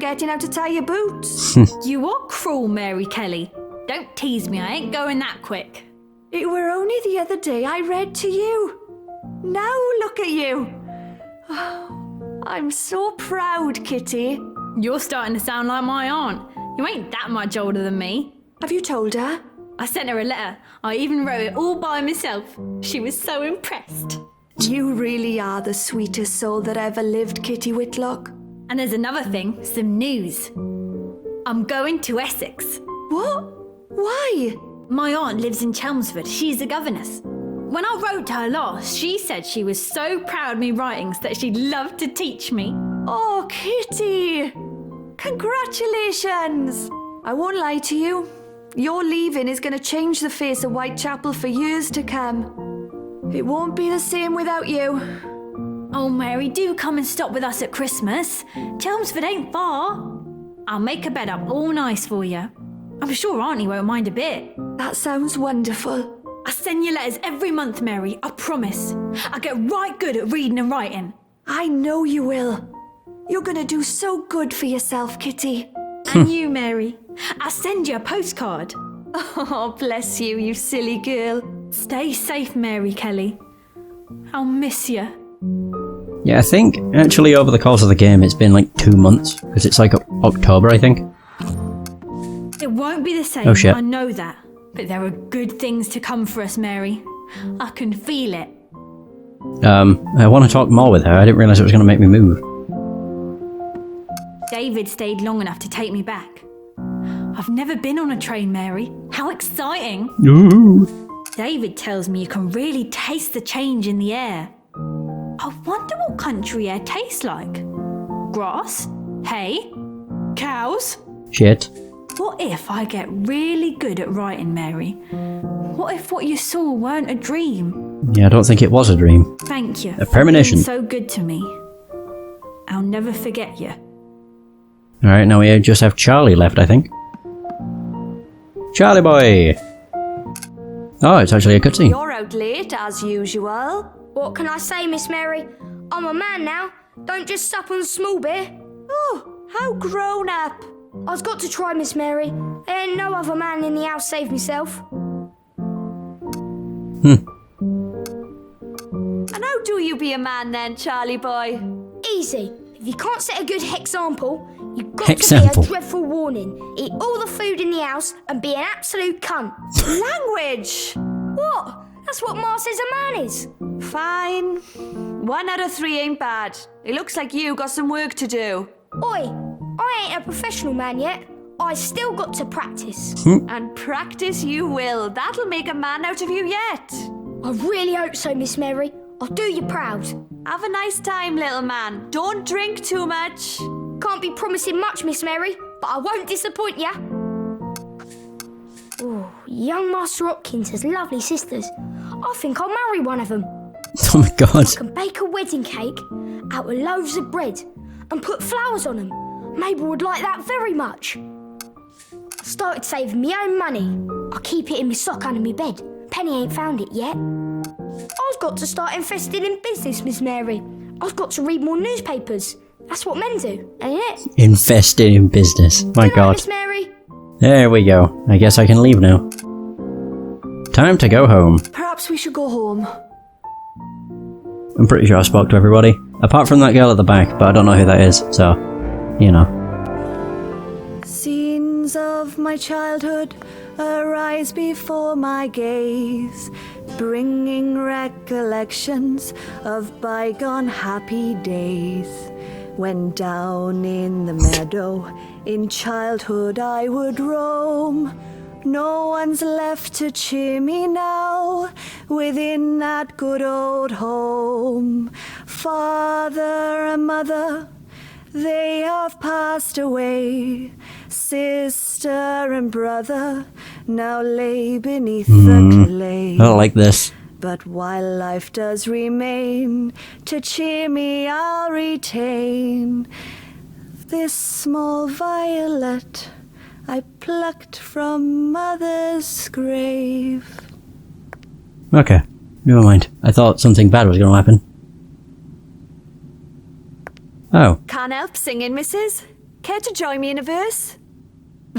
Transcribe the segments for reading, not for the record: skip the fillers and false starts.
forgetting how to tie your boots. You are cruel, Mary Kelly. Don't tease me, I ain't going that quick. It were only the other day I read to you. Now look at you. Oh, I'm so proud, Kitty. You're starting to sound like my aunt. You ain't that much older than me. Have you told her? I sent her a letter. I even wrote it all by myself. She was so impressed. You really are the sweetest soul that ever lived, Kitty Whitlock. And there's another thing, some news. I'm going to Essex. What? Why? My aunt lives in Chelmsford. She's a governess. When I wrote to her last, she said she was so proud of me writings that she'd love to teach me. Oh, Kitty! Congratulations! I won't lie to you. Your leaving is going to change the face of Whitechapel for years to come. It won't be the same without you. Oh, Mary, do come and stop with us at Christmas. Chelmsford ain't far. I'll make a bed up all nice for you. I'm sure Auntie won't mind a bit. That sounds wonderful. I send you letters every month, Mary, I promise. I get right good at reading and writing. I know you will. You're going to do so good for yourself, Kitty. And you, Mary. I'll send you a postcard. Oh, bless you, you silly girl. Stay safe, Mary Kelly. I'll miss you. Yeah, I think actually over the course of the game it's been like 2 months, because it's like October, I think. It won't be the same, Oh, shit. I know that. But there are good things to come for us, Mary. I can feel it. I want to talk more with her. I didn't realise it was going to make me move. David stayed long enough to take me back. I've never been on a train, Mary. How exciting! Ooh. David tells me you can really taste the change in the air. I wonder what country air tastes like. Grass? Hay? Cows? Shit. What if I get really good at writing, Mary? What if what you saw weren't a dream? Yeah, I don't think it was a dream. Thank you. A premonition. For being so good to me. I'll never forget you. Alright, now we just have Charlie left, I think. Charlie boy! Oh, it's actually a cutscene. You're out late, as usual. What can I say, Miss Mary? I'm a man now. Don't just sup on small beer. Oh, how grown up. I've got to try, Miss Mary. There ain't no other man in the house save myself. And how do you be a man then, Charlie boy? Easy. If you can't set a good example, you've got Example. to be a dreadful warning. Eat all the food in the house and be an absolute cunt. Language! What? That's what Ma says a man is. Fine. 1 out of 3 ain't bad. It looks like you got some work to do. Oi, I ain't a professional man yet. I still got to practice. And practice you will. That'll make a man out of you yet. I really hope so, Miss Mary. I'll do you proud. Have a nice time, little man. Don't drink too much. Can't be promising much, Miss Mary, but I won't disappoint ya. Oh, young Master Hopkins has lovely sisters. I think I'll marry one of them. Oh my god. I can bake a wedding cake out of loaves of bread and put flowers on them. Mabel would like that very much. I started saving my own money. I keep it in my sock under my bed. Penny ain't found it yet. I've got to start investing in business, Miss Mary. I've got to read more newspapers. That's what men do, ain't it? Investing in business. My Good night, god. Miss Mary. There we go. I guess I can leave now. Time to go home. Perhaps we should go home. I'm pretty sure I spoke to everybody. Apart from that girl at the back, but I don't know who that is, so, you know. Scenes of my childhood arise before my gaze, bringing recollections of bygone happy days. When down in the meadow in childhood I would roam, no one's left to cheer me now within that good old home. Father and mother, they have passed away. Sister and brother now lay beneath the clay. I don't like this. But while life does remain, to cheer me I'll retain this small violet I plucked from mother's grave. Okay, never mind. I thought something bad was going to happen. Oh. Can't help singing, missus. Care to join me in a verse?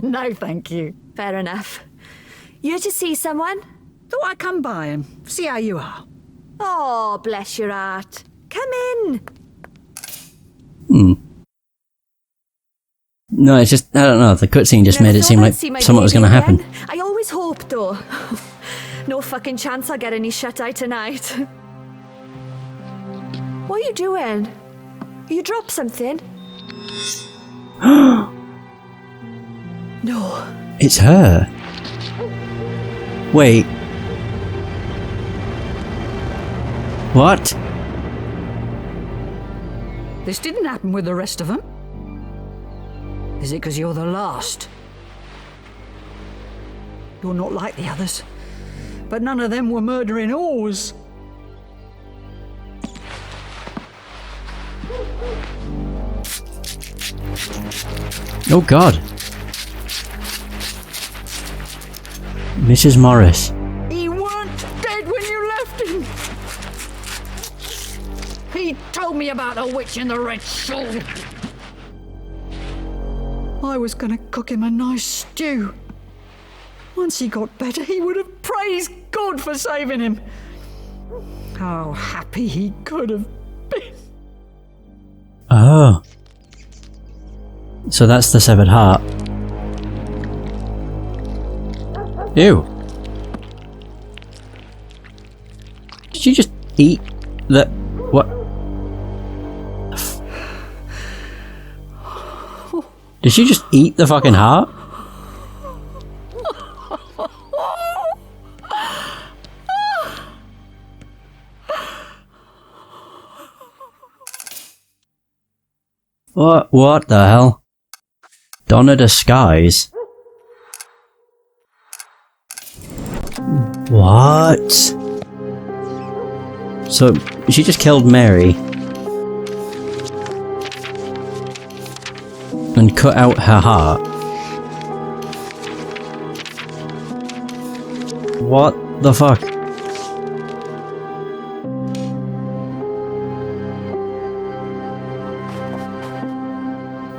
No, thank you. Fair enough. You're to see someone? Thought I'd come by and see how you are. Oh, bless your heart. Come in. No, it's just, I don't know, the cutscene just Never made it thought seem I'd like see my something was baby going to happen. again. I always hoped, though. No fucking chance I get any shut-eye tonight. What are you doing? You dropped something? No. It's her. Wait. What? This didn't happen with the rest of them. Is it because you're the last? You're not like the others. But none of them were murdering whores. Oh God. Mrs. Morris. He weren't dead when you left him. He told me about the witch in the red shawl. I was gonna cook him a nice stew. Once he got better, he would have praised God for saving him. How happy he could have been. Oh. So that's the severed heart. Ew. Did you just eat the... what? Did she just eat the fucking heart? What the hell? Donna Disguise? What? So, she just killed Mary and cut out her heart. What the fuck?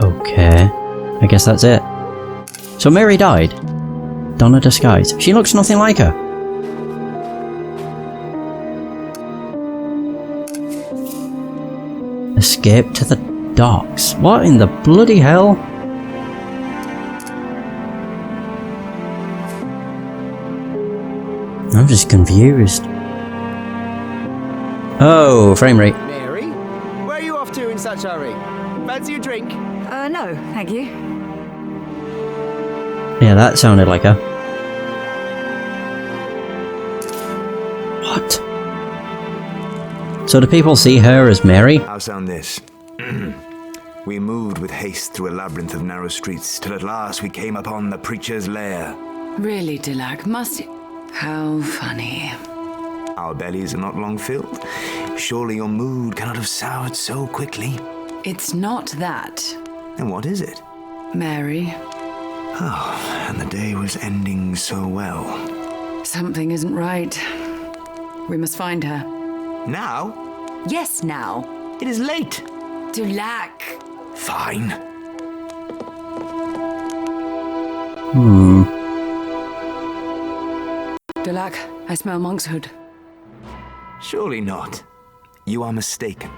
Okay, I guess that's it. So Mary died. Donna Disguise. She looks nothing like her. Escape to the docks. What in the bloody hell? I'm just confused. Oh, frame rate. Mary, where are you off to in such a hurry? Fancy a drink? No, thank you. Yeah, that sounded like her. What? So do people see her as Mary? I'll sound this. We moved with haste through a labyrinth of narrow streets, till at last we came upon the preacher's lair. Really, Du Lac, must you? How funny. Our bellies are not long filled. Surely your mood cannot have soured so quickly. It's not that. Then what is it? Mary, Oh, and the day was ending so well. something isn't right. We must find her. Now? Yes, now. It is late. Du Lac. Fine. Du Lac, I smell monkshood. Surely not. You are mistaken.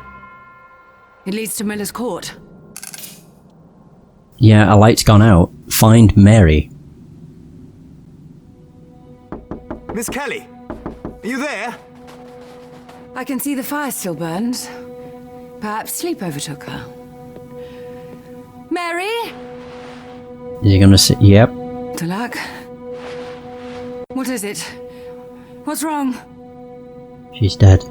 It leads to Miller's Court. Yeah, a light's gone out. Find Mary. Miss Kelly, are you there? I can see the fire still burns. Perhaps sleep overtook her. Mary? Is he gonna sit? Yep. Du Lac? What is it? What's wrong? She's dead.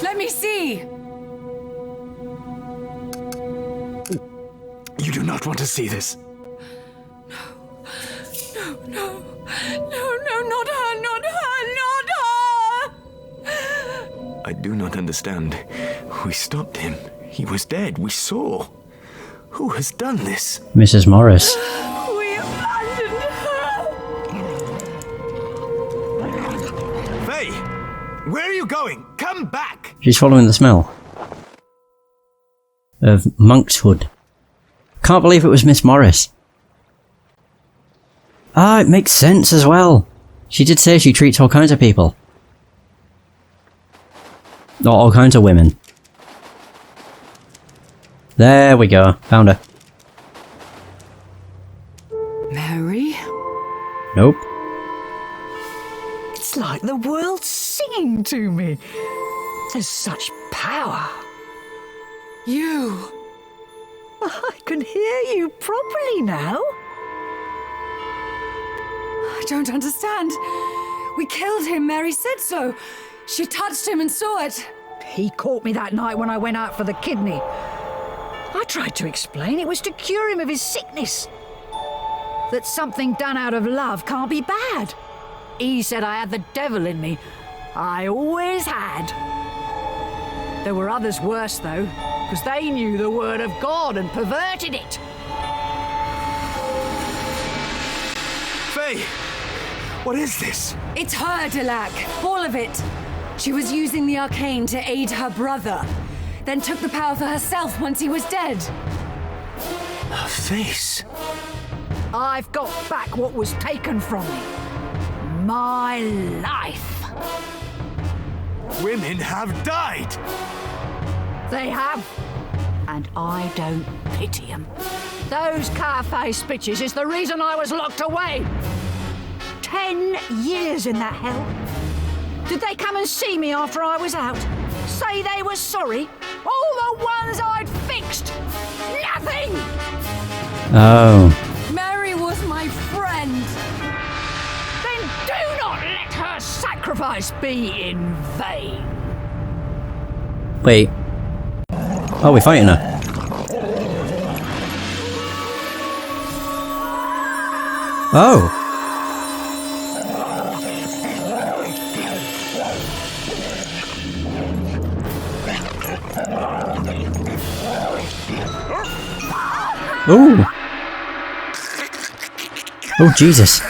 Let me see! You do not want to see this. No, not her, not her, not her! I do not understand. We stopped him. He was dead. We saw. Who has done this? Mrs. Morris. We abandoned her! Fey! Where are you going? Come back! She's following the smell. of monkshood. Can't believe it was Miss Morris. Ah, it makes sense as well. She did say she treats all kinds of people. Not all kinds of women. There we go. Found her. Mary? Nope. It's like the world's singing to me. There's such power. You. I can hear you properly now. I don't understand. We killed him, Mary said so. She touched him and saw it. He caught me that night when I went out for the kidney. I tried to explain it was to cure him of his sickness. That something done out of love can't be bad. He said I had the devil in me. I always had. There were others worse, though, because they knew the word of God and perverted it. Fey! What is this? It's her, Du Lac. All of it. She was using the arcane to aid her brother, then took the power for herself once he was dead. Her face. I've got back what was taken from me. My life. Women have died! They have. And I don't pity them. Those Carface bitches is the reason I was locked away. 10 years in that hell. Did they come and see me after I was out? Say they were sorry? All the ones I'd fixed! Nothing! Oh. Mary was my friend. Then do not let her sacrifice be in vain. Wait. Oh, we're fighting her. Oh. Ooh. Oh, Jesus.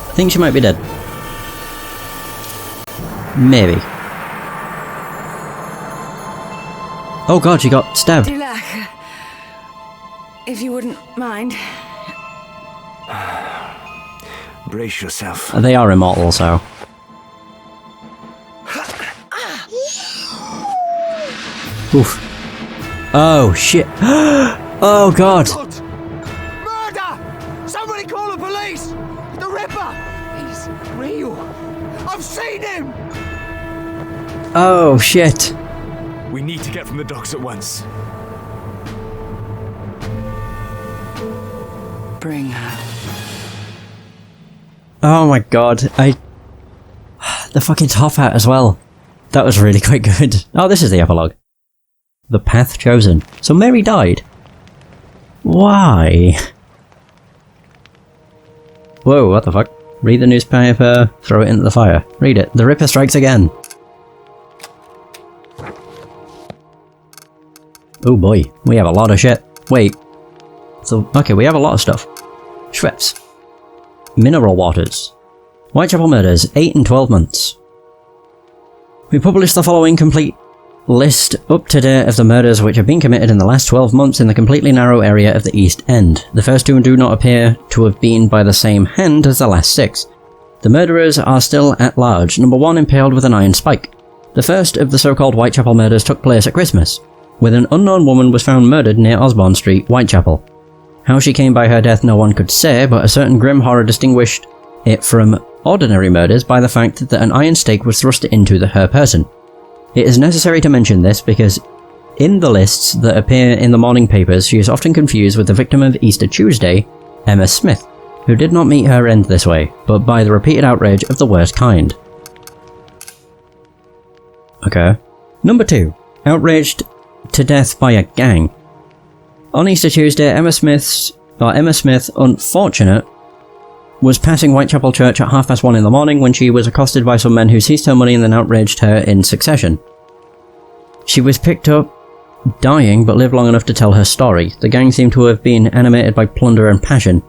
I think she might be dead. Maybe. Oh god, she got stabbed. Du Lac, if you wouldn't mind. Brace yourself. They are immortal, so. Oof. Oh shit. Oh god. Murder! Somebody call the police! The Ripper! He's real! I've seen him! Oh shit. We need to get from the docks at once. Bring her. Oh my god. The fucking top hat as well. That was really quite good. Oh, this is the epilogue. The path chosen. So Mary died. Why? Whoa, what the fuck? Read the newspaper, throw it into the fire. Read it. The Ripper strikes again. Oh boy, we have a lot of shit. Wait. So, okay, we have a lot of stuff. Schweppes. Mineral waters. Whitechapel murders, 8 and 12 months. We published the following complete list up to date of the murders which have been committed in the last 12 months in the completely narrow area of the East End. The first two do not appear to have been by the same hand as the last 6. The murderers are still at large. Number 1 impaled with an iron spike. The first of the so-called Whitechapel murders took place at Christmas, when an unknown woman was found murdered near Osborne Street, Whitechapel. How she came by her death no one could say, but a certain grim horror distinguished it from ordinary murders by the fact that an iron stake was thrust into her person. It is necessary to mention this because in the lists that appear in the morning papers she is often confused with the victim of Easter Tuesday, Emma Smith, who did not meet her end this way, but by the repeated outrage of the worst kind. Okay. Number 2. Outraged to death by a gang. On Easter Tuesday, Emma Smith, unfortunate, was passing Whitechapel Church at 1:30 in the morning when she was accosted by some men who seized her money and then outraged her in succession. She was picked up, dying, but lived long enough to tell her story. The gang seemed to have been animated by plunder and passion.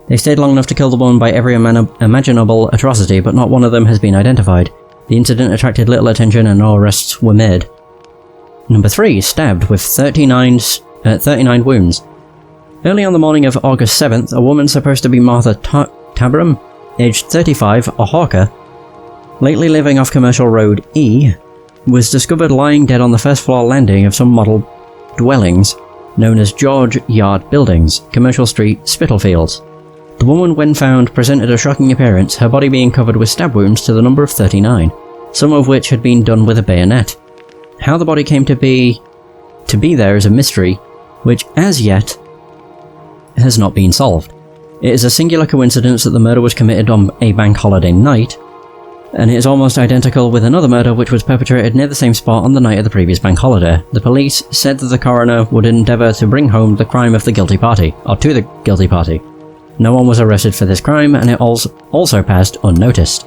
They stayed long enough to kill the woman by every imaginable atrocity, but not one of them has been identified. The incident attracted little attention and no arrests were made. Number 3, stabbed with 39 wounds. Early on the morning of August 7th, a woman supposed to be Martha Tabram, aged 35, a hawker, lately living off Commercial Road E, was discovered lying dead on the first floor landing of some model dwellings known as George Yard Buildings, Commercial Street, Spitalfields. The woman, when found, presented a shocking appearance, her body being covered with stab wounds to the number of 39, some of which had been done with a bayonet. How the body came to be there is a mystery, which, as yet, has not been solved. It is a singular coincidence that the murder was committed on a bank holiday night, and it is almost identical with another murder which was perpetrated near the same spot on the night of the previous bank holiday. The police said that the coroner would endeavour to bring home the crime of the guilty party, or to the guilty party. No one was arrested for this crime, and it also passed unnoticed.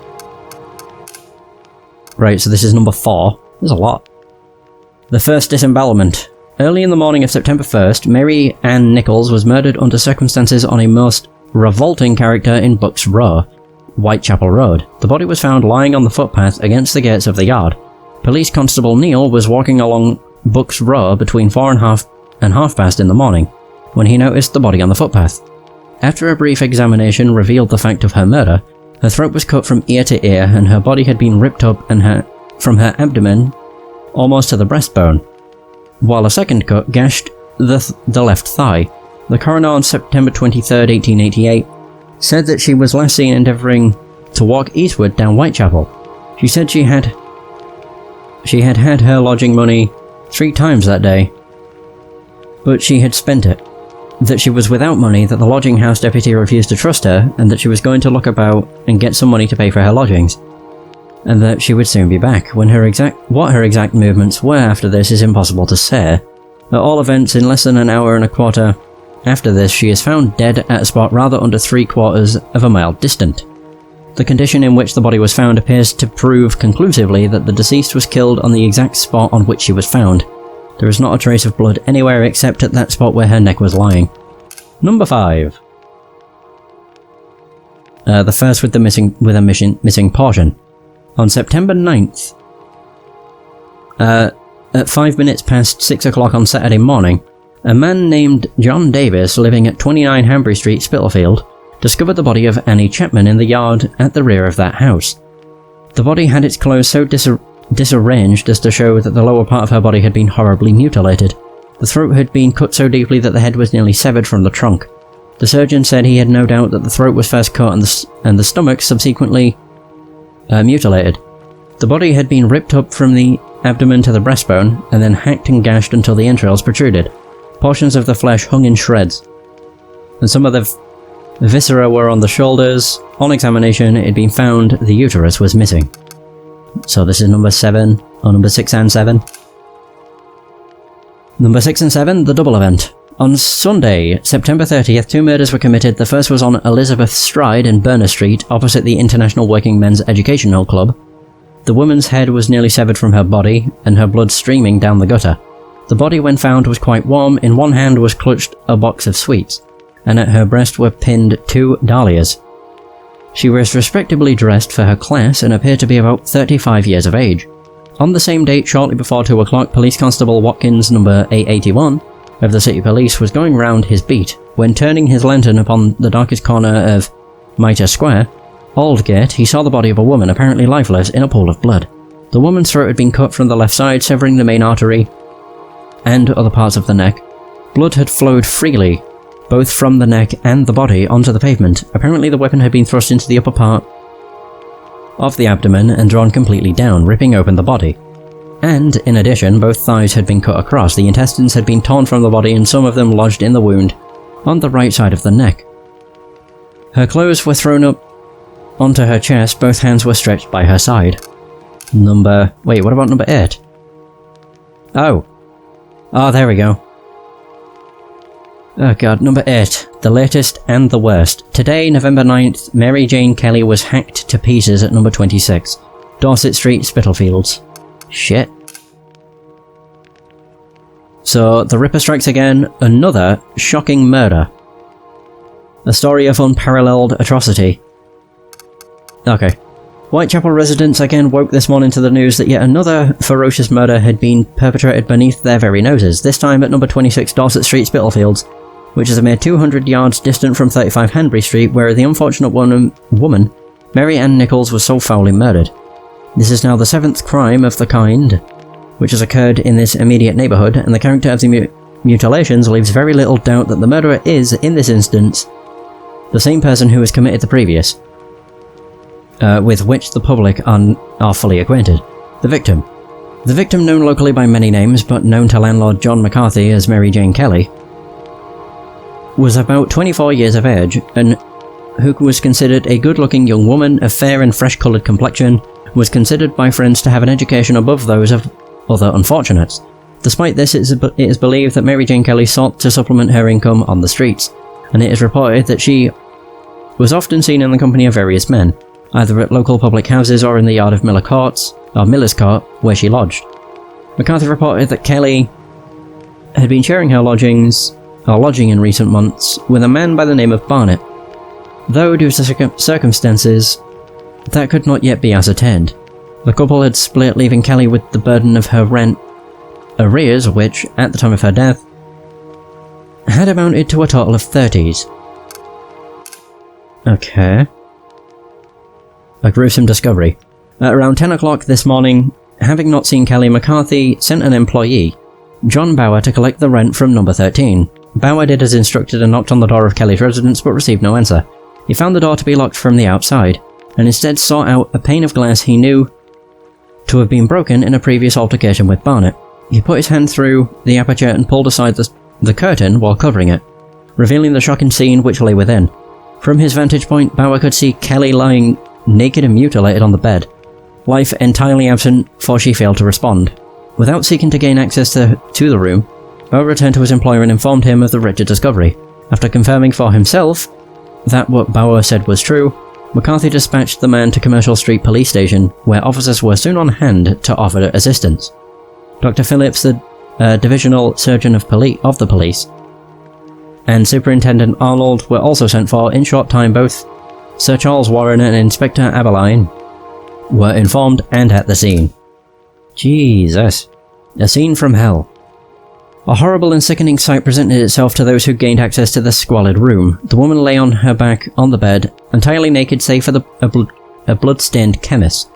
Right, so this is number 4. There's a lot. The first disembowelment. Early in the morning of September 1st, Mary Ann Nichols was murdered under circumstances on a most revolting character in Bucks Row, Whitechapel Road. The body was found lying on the footpath against the gates of the yard. Police Constable Neal was walking along Bucks Row between 4 and half past in the morning, when he noticed the body on the footpath. After a brief examination revealed the fact of her murder, her throat was cut from ear to ear and her body had been ripped up from her abdomen almost to the breastbone, while a second cut gashed the left thigh. The coroner on September 23, 1888, said that she was last seen endeavouring to walk eastward down Whitechapel. She said she had her lodging money 3 times that day, but she had spent it. That she was without money, that the lodging house deputy refused to trust her, and that she was going to look about and get some money to pay for her lodgings, and that she would soon be back. What her exact movements were after this is impossible to say. At all events, in less than an hour and a quarter after this, she is found dead at a spot rather under 3/4 of a mile distant. The condition in which the body was found appears to prove conclusively that the deceased was killed on the exact spot on which she was found. There is not a trace of blood anywhere except at that spot where her neck was lying. Number 5. The first with the missing portion. On September 9th, at 5 minutes past 6 o'clock on Saturday morning, a man named John Davis, living at 29 Hanbury Street, Spitalfield, discovered the body of Annie Chapman in the yard at the rear of that house. The body had its clothes so disarranged as to show that the lower part of her body had been horribly mutilated. The throat had been cut so deeply that the head was nearly severed from the trunk. The surgeon said he had no doubt that the throat was first cut and the stomach subsequently mutilated. The body had been ripped up from the abdomen to the breastbone and then hacked and gashed until the entrails protruded. Portions of the flesh hung in shreds, and some of the viscera were on the shoulders. On examination, it had been found the uterus was missing. So this is number 7, or number 6 and 7. Number 6 and 7, the double event. On Sunday, September 30th, 2 murders were committed. The first was on Elizabeth Stride in Berners Street, opposite the International Working Men's Educational Club. The woman's head was nearly severed from her body, and her blood streaming down the gutter. The body, when found, was quite warm. In one hand was clutched a box of sweets, and at her breast were pinned 2 dahlias. She was respectably dressed for her class and appeared to be about 35 years of age. On the same date, shortly before 2 o'clock, Police Constable Watkins, number 881, of the City Police, was going round his beat. When turning his lantern upon the darkest corner of Mitre Square, Aldgate, he saw the body of a woman, apparently lifeless, in a pool of blood. The woman's throat had been cut from the left side, severing the main artery and other parts of the neck. Blood had flowed freely, both from the neck and the body, onto the pavement. Apparently the weapon had been thrust into the upper part of the abdomen and drawn completely down, ripping open the body. And, in addition, both thighs had been cut across, the intestines had been torn from the body and some of them lodged in the wound on the right side of the neck. Her clothes were thrown up onto her chest, both hands were stretched by her side. Wait, what about number 8? Oh, there we go. Oh god, number 8. The latest and the worst. Today, November 9th, Mary Jane Kelly was hacked to pieces at number 26, Dorset Street, Spitalfields. Shit. So, the Ripper strikes again, another shocking murder. A story of unparalleled atrocity. Okay. Whitechapel residents again woke this morning to the news that yet another ferocious murder had been perpetrated beneath their very noses, this time at number 26 Dorset Street, Spitalfields, which is a mere 200 yards distant from 35 Hanbury Street, where the unfortunate woman, Mary Ann Nichols, was so foully murdered. This is now the 7th crime of the kind which has occurred in this immediate neighbourhood, and the character of the mutilations leaves very little doubt that the murderer is, in this instance, the same person who has committed the previous, with which the public are fully acquainted. The victim. The victim, known locally by many names, but known to landlord John McCarthy as Mary Jane Kelly, was about 24 years of age, and who was considered a good-looking young woman of fair and fresh-coloured complexion, was considered by friends to have an education above those of other unfortunates. Despite this, it is believed that Mary Jane Kelly sought to supplement her income on the streets, and it is reported that she was often seen in the company of various men, either at local public houses or in the yard of Miller's Court, where she lodged. McCarthy reported that Kelly had been sharing her lodging in recent months with a man by the name of Barnett, though due to circumstances that could not yet be ascertained. The couple had split, leaving Kelly with the burden of her rent arrears, which, at the time of her death, had amounted to a total of 30s. Okay. A gruesome discovery. At around 10 o'clock this morning, having not seen Kelly, McCarthy sent an employee, John Bauer, to collect the rent from number 13. Bauer did as instructed and knocked on the door of Kelly's residence, but received no answer. He found the door to be locked from the outside, and instead sought out a pane of glass he knew to have been broken in a previous altercation with Barnett. He put his hand through the aperture and pulled aside the curtain while covering it, revealing the shocking scene which lay within. From his vantage point, Bauer could see Kelly lying naked and mutilated on the bed, life entirely absent, for she failed to respond. Without seeking to gain access to the room, Bauer returned to his employer and informed him of the wretched discovery. After confirming for himself that what Bauer said was true, McCarthy dispatched the man to Commercial Street Police Station, where officers were soon on hand to offer assistance. Dr. Phillips, the Divisional Surgeon of the police, and Superintendent Arnold were also sent for. In short time, both Sir Charles Warren and Inspector Aberline were informed and at the scene. Jesus. A scene from hell. A horrible and sickening sight presented itself to those who gained access to the squalid room. The woman lay on her back on the bed, entirely naked save for a blood-stained chemist.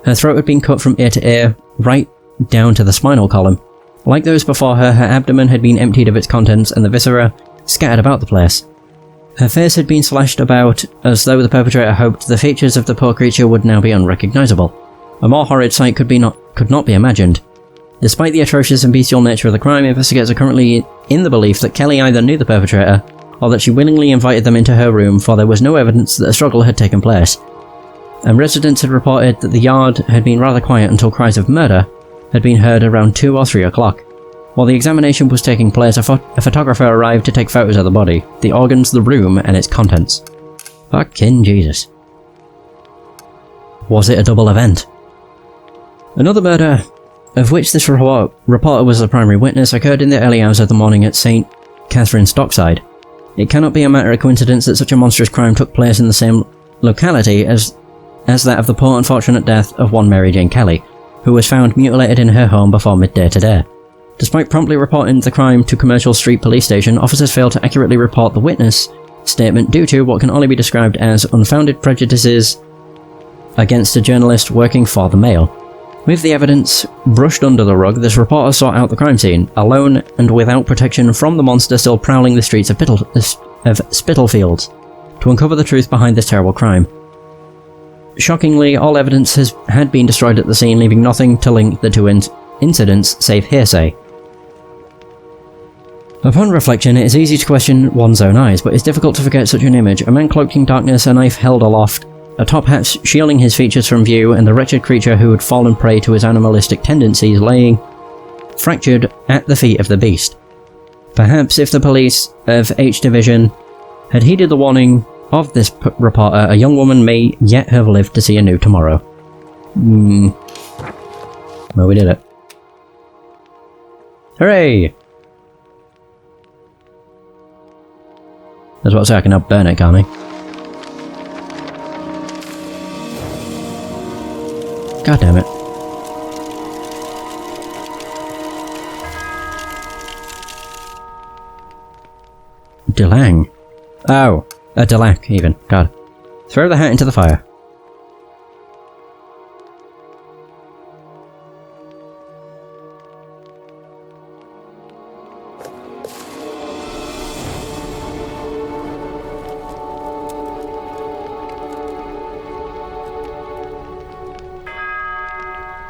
Her throat had been cut from ear to ear, right down to the spinal column. Like those before her, her abdomen had been emptied of its contents and the viscera scattered about the place. Her face had been slashed about as though the perpetrator hoped the features of the poor creature would now be unrecognisable. A more horrid sight could not be imagined. Despite the atrocious and bestial nature of the crime, investigators are currently in the belief that Kelly either knew the perpetrator or that she willingly invited them into her room, for there was no evidence that a struggle had taken place. And residents had reported that the yard had been rather quiet until cries of murder had been heard around 2 or 3 o'clock. While the examination was taking place, a photographer arrived to take photos of the body, the organs, the room, and its contents. Fucking Jesus. Was it a double event? Another murder, of which this reporter was the primary witness, occurred in the early hours of the morning at St. Catherine's Dockside. It cannot be a matter of coincidence that such a monstrous crime took place in the same locality as that of the poor unfortunate death of one Mary Jane Kelly, who was found mutilated in her home before midday today. Despite promptly reporting the crime to Commercial Street Police Station, officers failed to accurately report the witness statement due to what can only be described as unfounded prejudices against a journalist working for the Mail. With the evidence brushed under the rug, this reporter sought out the crime scene, alone and without protection from the monster still prowling the streets of Spitalfields, to uncover the truth behind this terrible crime. Shockingly, all evidence had been destroyed at the scene, leaving nothing to link the two incidents save hearsay. Upon reflection, it is easy to question one's own eyes, but it's difficult to forget such an image. A man cloaked in darkness, a knife held aloft, a top hat shielding his features from view, and the wretched creature who had fallen prey to his animalistic tendencies laying fractured at the feet of the beast. Perhaps if the police of H Division had heeded the warning of this reporter, a young woman may yet have lived to see a new tomorrow. Well, we did it. Hooray! That's what I say, I can now burn it, can't I? God damn it. Du Lac. Oh, Du Lac even. God. Throw the hat into the fire.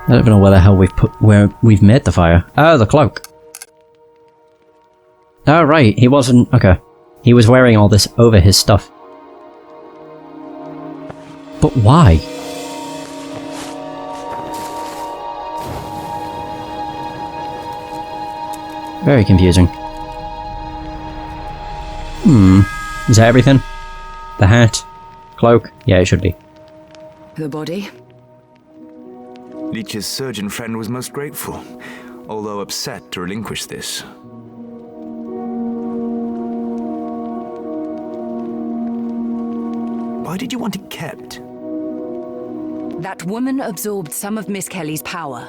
I don't even know where the hell we've made the fire. Oh, the cloak. Oh, right, he wasn't... okay. He was wearing all this over his stuff. But why? Very confusing. Is that everything? The hat? Cloak? Yeah, it should be. The body? Leech's surgeon friend was most grateful, although upset to relinquish this. Why did you want it kept? That woman absorbed some of Miss Kelly's power.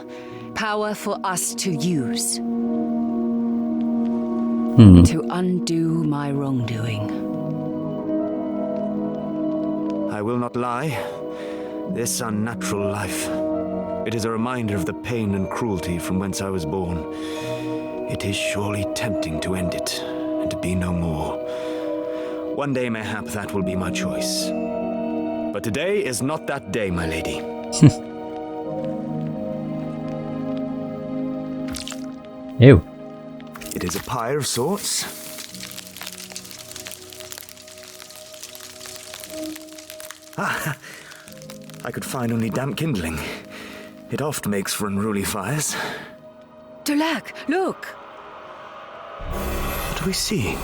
Power for us to use. To undo my wrongdoing. I will not lie. This unnatural life. It is a reminder of the pain and cruelty from whence I was born. It is surely tempting to end it, and to be no more. One day, mayhap, that will be my choice. But today is not that day, my lady. Ew. It is a pyre of sorts. Ah, I could find only damp kindling. It oft makes for unruly fires. Du Lac, look! What do we see?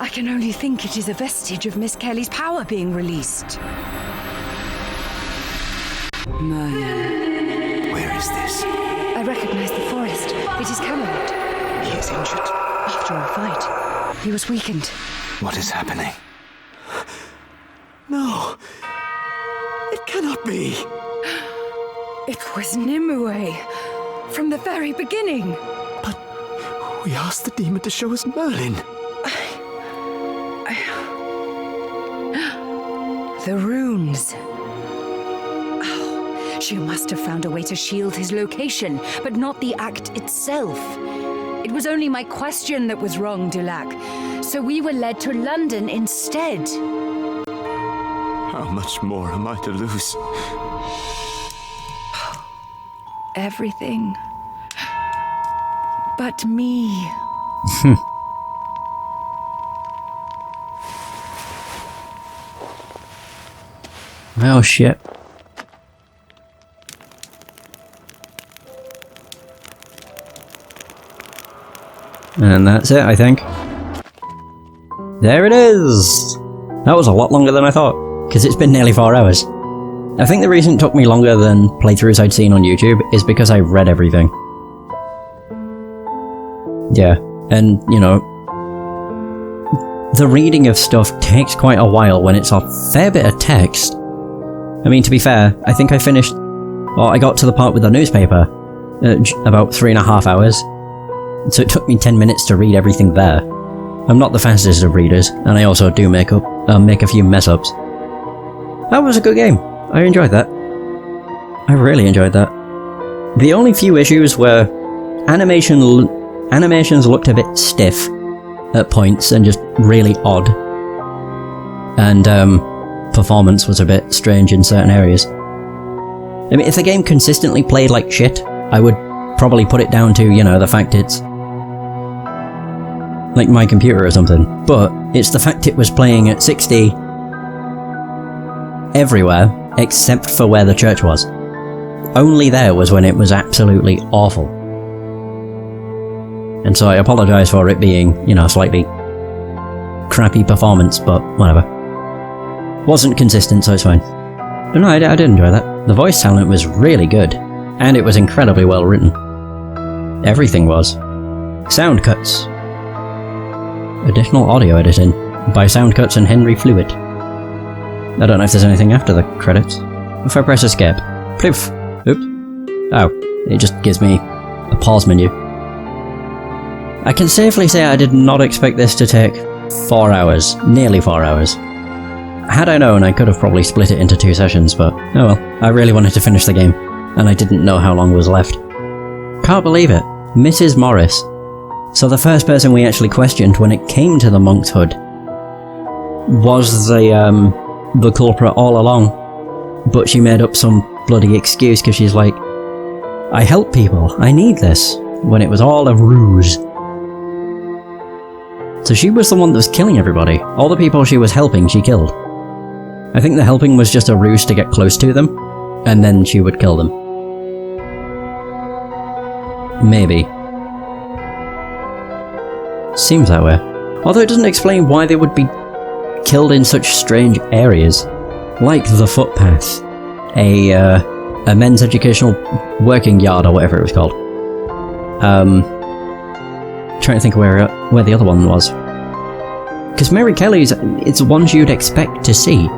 I can only think it is a vestige of Miss Kelly's power being released. Merlin. Where is this? I recognize the forest. It is Camelot. He is injured. After our fight, he was weakened. What is happening? No! It cannot be! It was Nimue. From the very beginning. But we asked the demon to show us Merlin. The runes. Oh, she must have found a way to shield his location, but not the act itself. It was only my question that was wrong, Du Lac. So we were led to London instead. How much more am I to lose? Everything. But me. Oh shit. And that's it, I think. There it is! That was a lot longer than I thought, because it's been nearly 4 hours. I think the reason it took me longer than playthroughs I'd seen on YouTube is because I read everything. Yeah, and, you know, the reading of stuff takes quite a while when it's a fair bit of text. I mean, to be fair, I think I finished... well, I got to the part with the newspaper about 3.5 hours. So it took me 10 minutes to read everything there. I'm not the fastest of readers, and I also do make a few mess-ups. That was a good game. I enjoyed that. I really enjoyed that. The only few issues were animations looked a bit stiff at points and just really odd. And performance was a bit strange in certain areas. I mean, if the game consistently played like shit, I would probably put it down to, you know, the fact it's like my computer or something. But it's the fact it was playing at 60 everywhere except for where the church was. Only there was when it was absolutely awful. And so I apologise for it being, you know, slightly crappy performance, but whatever. Wasn't consistent, so it's fine. But no, I did enjoy that. The voice talent was really good, and it was incredibly well written. Everything was. Sound cuts. Additional audio editing by Sound Cuts and Henry Fluid. I don't know if there's anything after the credits. if I press escape? Poof. Oops. Oh, it just gives me a pause menu. I can safely say I did not expect this to take 4 hours. Nearly 4 hours. Had I known, I could have probably split it into 2 sessions, but oh well. I really wanted to finish the game, and I didn't know how long was left. Can't believe it. Mrs. Morris. So the first person we actually questioned when it came to the monk's hood was the culprit all along. But she made up some bloody excuse because she's like, I help people, I need this, when it was all a ruse. So she was the one that was killing everybody. All the people she was helping, she killed. I think the helping was just a ruse to get close to them, and then she would kill them. Maybe. Seems that way. Although it doesn't explain why they would be killed in such strange areas. Like the footpath. A men's educational working yard or whatever it was called. Trying to think where the other one was. Because Mary Kelly's, it's the ones you'd expect to see.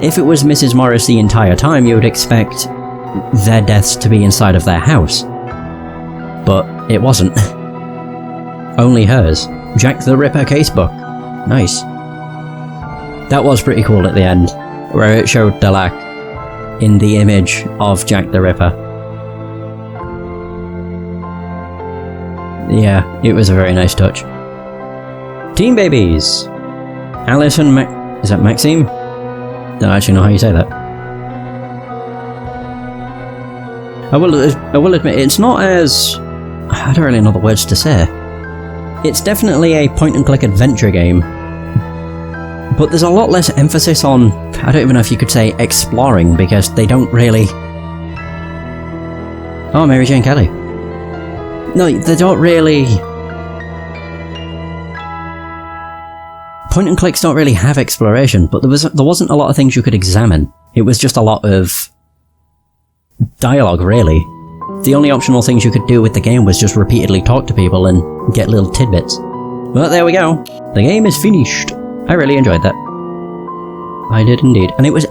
If it was Mrs. Morris the entire time, you would expect their deaths to be inside of their house. But it wasn't. Only hers. Jack the Ripper casebook. Nice. That was pretty cool at the end, where it showed Du Lac in the image of Jack the Ripper. Yeah, it was a very nice touch. Teen babies! Alice and is that Maxime? Don't actually know how you say that. I will admit, it's not as... I don't really know the words to say. It's definitely a point-and-click adventure game, but there's a lot less emphasis on, I don't even know if you could say exploring, because they don't really... Oh, Mary Jane Kelly. No, they don't really... Point-and-clicks don't really have exploration, but there wasn't a lot of things you could examine. It was just a lot of dialogue, really. The only optional things you could do with the game was just repeatedly talk to people and get little tidbits. But there we go. The game is finished. I really enjoyed that. I did indeed. And it was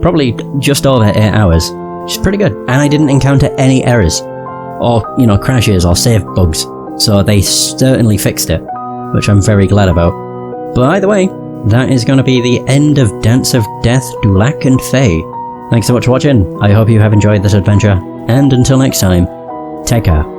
probably just over 8 hours. Which is pretty good. And I didn't encounter any errors. Or, crashes or save bugs. So they certainly fixed it. Which I'm very glad about. But either way, that is going to be the end of Dance of Death, Du Lac and Fey. Thanks so much for watching. I hope you have enjoyed this adventure. And until next time, take care.